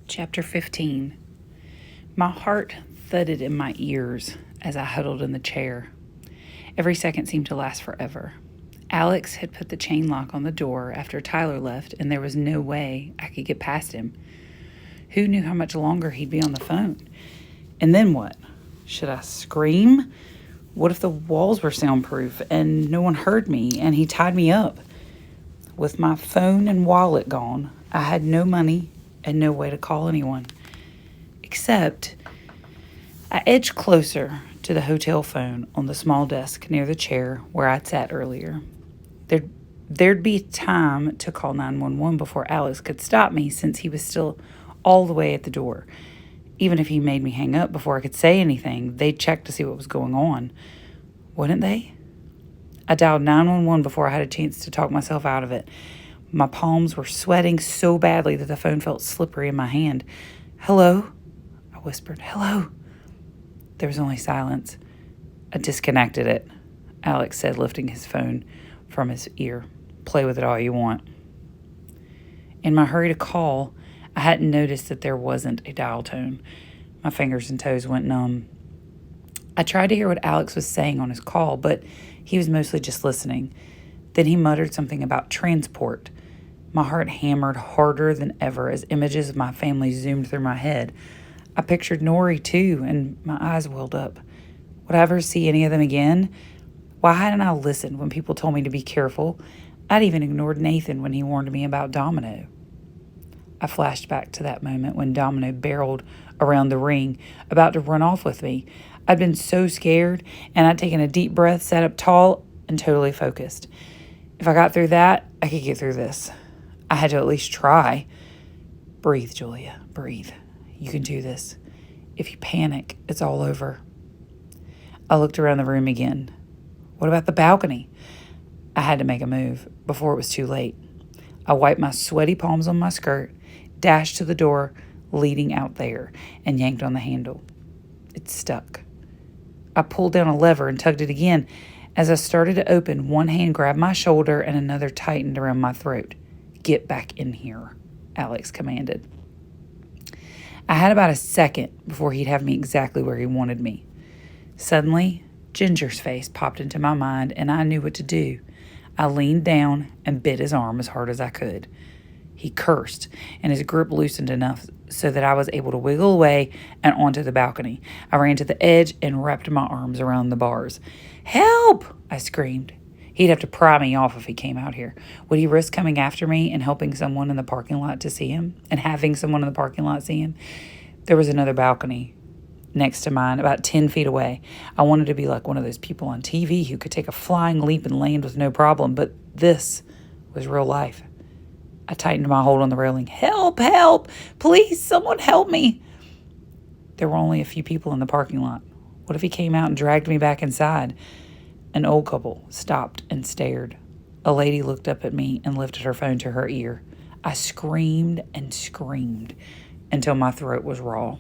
Chapter 15. My heart thudded in my ears as I huddled in the chair. Every second seemed to last forever. Alex had put the chain lock on the door after Tyler left, and there was no way I could get past him. Who knew how much longer he'd be on the phone? And then what? Should I scream? What if the walls were soundproof and no one heard me and he tied me up? With my phone and wallet gone, I had no money and no way to call anyone. Except I edged closer to the hotel phone on the small desk near the chair where I'd sat earlier. There'd be time to call 911 before Alex could stop me, since he was still all the way at the door. Even if he made me hang up before I could say anything, they'd check to see what was going on. Wouldn't they? I dialed 911 before I had a chance to talk myself out of it. My palms were sweating so badly that the phone felt slippery in my hand. "Hello?" I whispered. "Hello?" There was only silence. I disconnected it, Alex said, lifting his phone from his ear. "Play with it all you want." In my hurry to call, I hadn't noticed that there wasn't a dial tone. My fingers and toes went numb. I tried to hear what Alex was saying on his call, but he was mostly just listening. Then he muttered something about transport. My heart hammered harder than ever as images of my family zoomed through my head. I pictured Nori too, and my eyes welled up. Would I ever see any of them again? Why hadn't I listened when people told me to be careful? I'd even ignored Nathan when he warned me about Domino. I flashed back to that moment when Domino barreled around the ring, about to run off with me. I'd been so scared, and I'd taken a deep breath, sat up tall, and totally focused. If I got through that, I could get through this. I had to at least try. Breathe, Julia, breathe. You can do this. If you panic, it's all over. I looked around the room again. What about the balcony? I had to make a move before it was too late. I wiped my sweaty palms on my skirt, dashed to the door leading out there, and yanked on the handle. It stuck. I pulled down a lever and tugged it again. As I started to open, one hand grabbed my shoulder and another tightened around my throat. "Get back in here," Alex commanded. I had about a second before he'd have me exactly where he wanted me. Suddenly, Ginger's face popped into my mind, and I knew what to do. I leaned down and bit his arm as hard as I could. He cursed, and his grip loosened enough so that I was able to wiggle away and onto the balcony. I ran to the edge and wrapped my arms around the bars. "Help!" I screamed. He'd have to pry me off if he came out here. Would he risk coming after me and helping someone in the parking lot to see him? And having someone in the parking lot see him? There was another balcony next to mine, about 10 feet away. I wanted to be like one of those people on TV who could take a flying leap and land with no problem, but this was real life. I tightened my hold on the railing. "Help, help, please, someone help me." There were only a few people in the parking lot. What if he came out and dragged me back inside? An old couple stopped and stared. A lady looked up at me and lifted her phone to her ear. I screamed and screamed until my throat was raw.